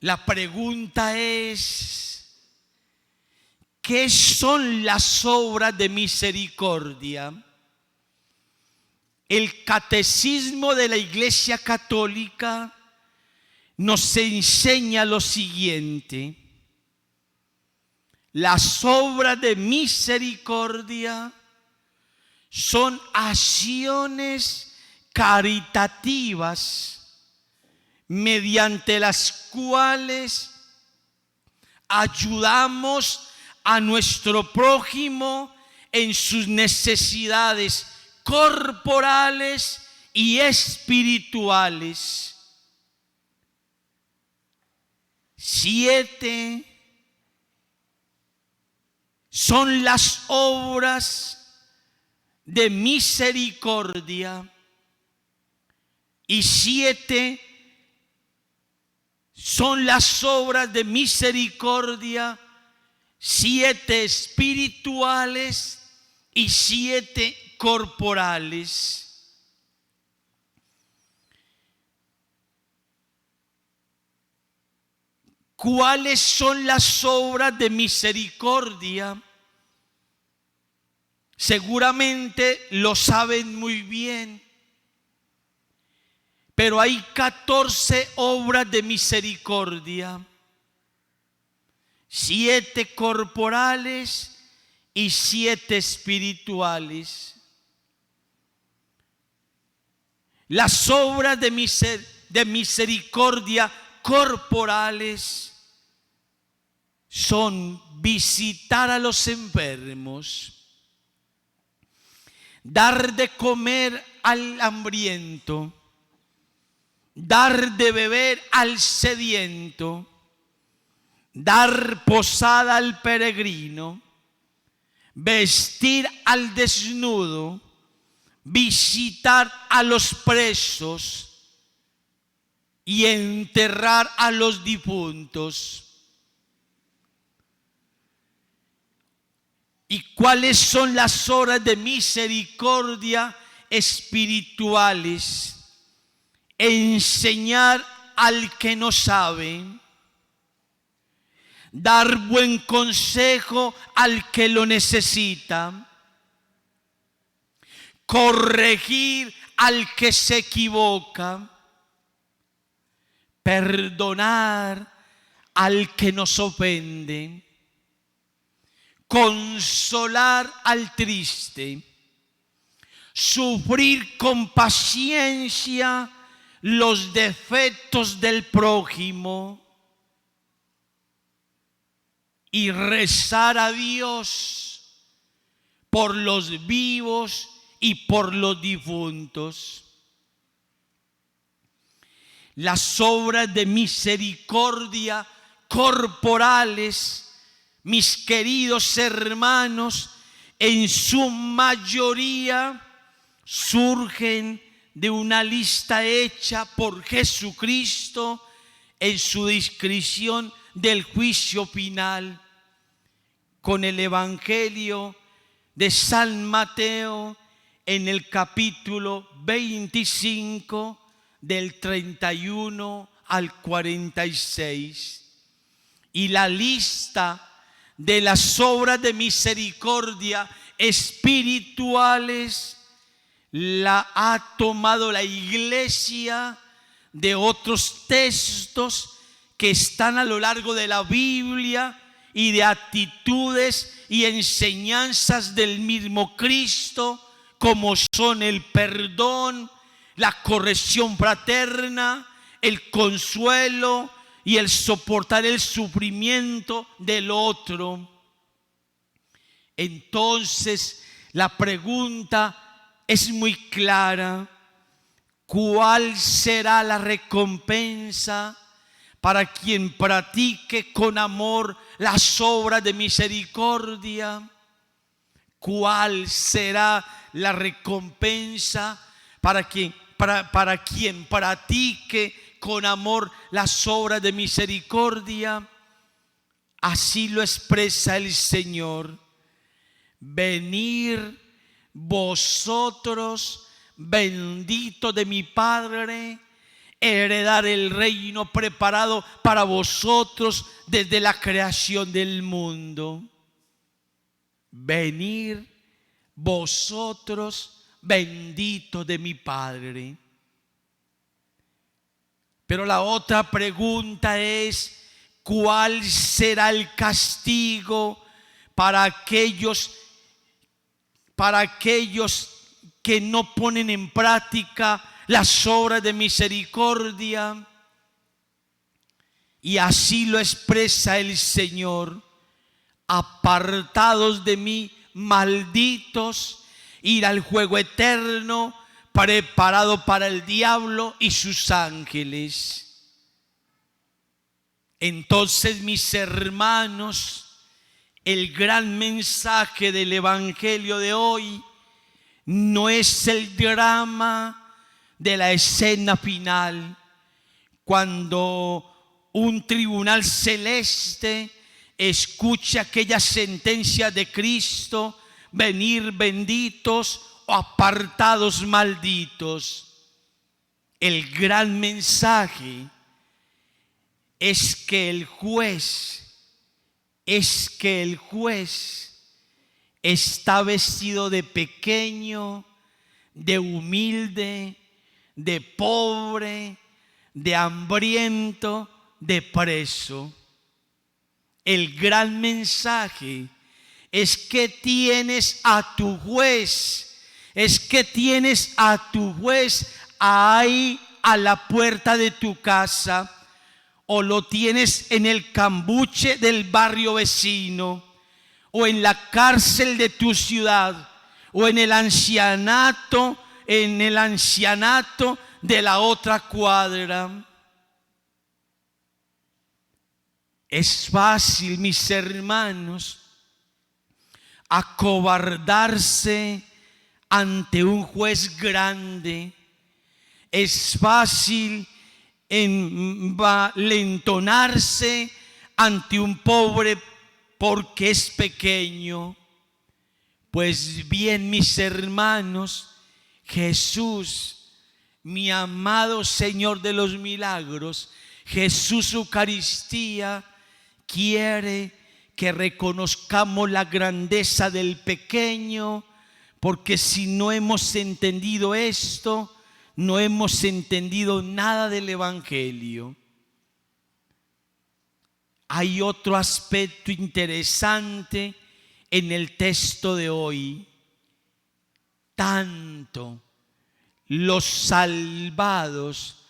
La pregunta es, ¿qué son las obras de misericordia? El Catecismo de la Iglesia Católica nos enseña lo siguiente: las obras de misericordia son acciones caritativas mediante las cuales ayudamos a nuestro prójimo en sus necesidades corporales y espirituales. 7 son las obras de misericordia y 7 son las obras de misericordia, 7 espirituales y 7 corporales. ¿Cuáles son las obras de misericordia? Seguramente lo saben muy bien, pero hay 14 obras de misericordia, 7 corporales y 7 espirituales. Las obras de misericordia corporales son visitar a los enfermos, dar de comer al hambriento, dar de beber al sediento, dar posada al peregrino, vestir al desnudo, visitar a los presos y enterrar a los difuntos. ¿Y cuáles son las obras de misericordia espirituales? Enseñar al que no sabe, dar buen consejo al que lo necesita, corregir al que se equivoca, perdonar al que nos ofende, consolar al triste, sufrir con paciencia los defectos del prójimo y rezar a Dios por los vivos y por los difuntos. Las obras de misericordia corporales, mis queridos hermanos, en su mayoría surgen de una lista hecha por Jesucristo en su descripción del juicio final, con el Evangelio de San Mateo en el capítulo 25 del 31 al 46. Y la lista de las obras de misericordia espirituales la ha tomado la Iglesia de otros textos que están a lo largo de la Biblia y de actitudes y enseñanzas del mismo Cristo, como son el perdón, la corrección fraterna, el consuelo y el soportar el sufrimiento del otro. Entonces, la pregunta es muy clara: ¿cuál será la recompensa para quien practique con amor las obras de misericordia? ¿Cuál será la recompensa para quien practique con amor las obras de misericordia? Así lo expresa el Señor: venid vosotros, bendito de mi Padre, heredar el reino preparado para vosotros desde la creación del mundo. Venid vosotros benditos de mi Padre. Pero la otra pregunta es: ¿cuál será el castigo para aquellos que no ponen en práctica las obras de misericordia? Y así lo expresa el Señor: apartados de mí, malditos, ir al juego eterno preparado para el diablo y sus ángeles. Entonces, mis hermanos, el gran mensaje del Evangelio de hoy no es el drama de la escena final, cuando un tribunal celeste escucha aquella sentencia de Cristo: venir benditos o apartados malditos. El gran mensaje es que el juez está vestido de pequeño, de humilde, de pobre, de hambriento, de preso. El gran mensaje es que tienes a tu juez, ahí a la puerta de tu casa, o lo tienes en el cambuche del barrio vecino, o en la cárcel de tu ciudad, o en el ancianato de la otra cuadra. Es fácil, mis hermanos, acobardarse ante un juez grande. Es fácil envalentonarse ante un pobre porque es pequeño. Pues bien, mis hermanos, Jesús, mi amado Señor de los milagros, Jesús Eucaristía, quiere que reconozcamos la grandeza del pequeño, porque si no hemos entendido esto, no hemos entendido nada del Evangelio. Hay otro aspecto interesante en el texto de hoy. Tanto los salvados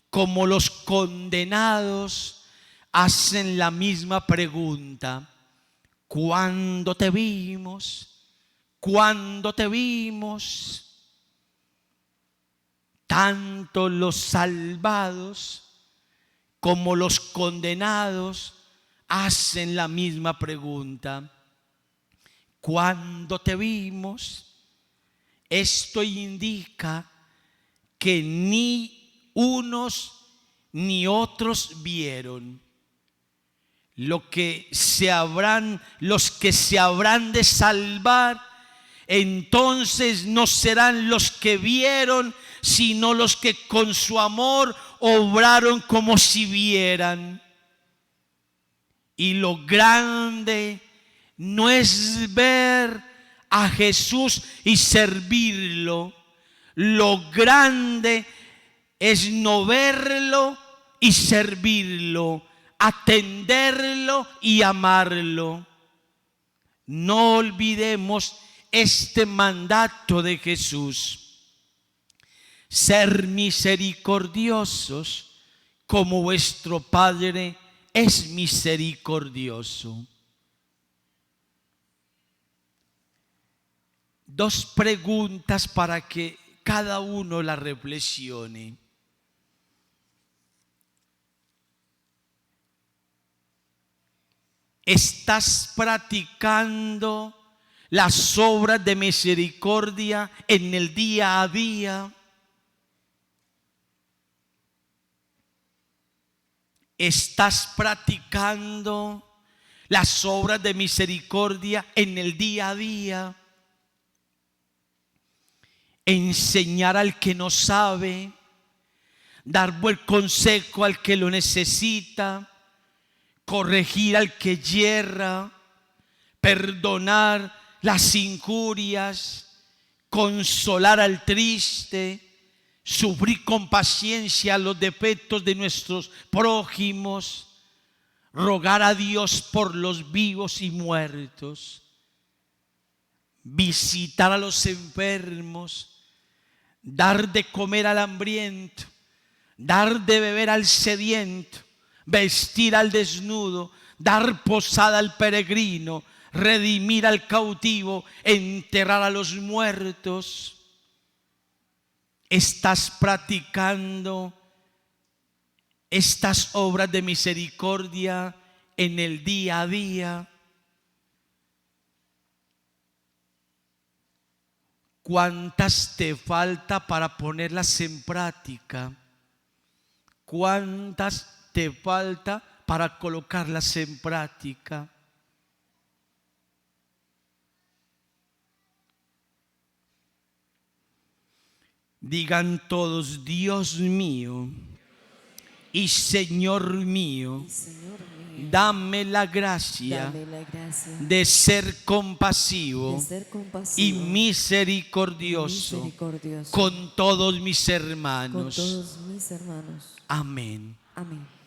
como los condenados hacen la misma pregunta: ¿cuándo te vimos? ¿Cuándo te vimos? Tanto los salvados como los condenados hacen la misma pregunta: ¿cuándo te vimos? Esto indica que ni unos ni otros vieron. Los que se habrán de salvar, entonces no serán los que vieron, sino los que con su amor obraron como si vieran. Y lo grande no es ver a Jesús y servirlo. Lo grande es no verlo y servirlo, atenderlo y amarlo. No olvidemos este mandato de Jesús: ser misericordiosos como vuestro Padre es misericordioso. Dos preguntas para que cada uno la reflexione. ¿Estás practicando las obras de misericordia en el día a día? ¿Estás practicando las obras de misericordia en el día a día? Enseñar al que no sabe, dar buen consejo al que lo necesita, corregir al que yerra, perdonar las injurias, consolar al triste, sufrir con paciencia los defectos de nuestros prójimos, rogar a Dios por los vivos y muertos, visitar a los enfermos, dar de comer al hambriento, dar de beber al sediento, vestir al desnudo, dar posada al peregrino, redimir al cautivo, enterrar a los muertos. ¿Estás practicando estas obras de misericordia en el día a día? ¿Cuántas te falta para ponerlas en práctica? ¿Cuántas te falta para colocarlas en práctica? Digan todos: Dios mío y Señor mío, dame la gracia de ser compasivo y misericordioso con todos mis hermanos. Amén. Amén.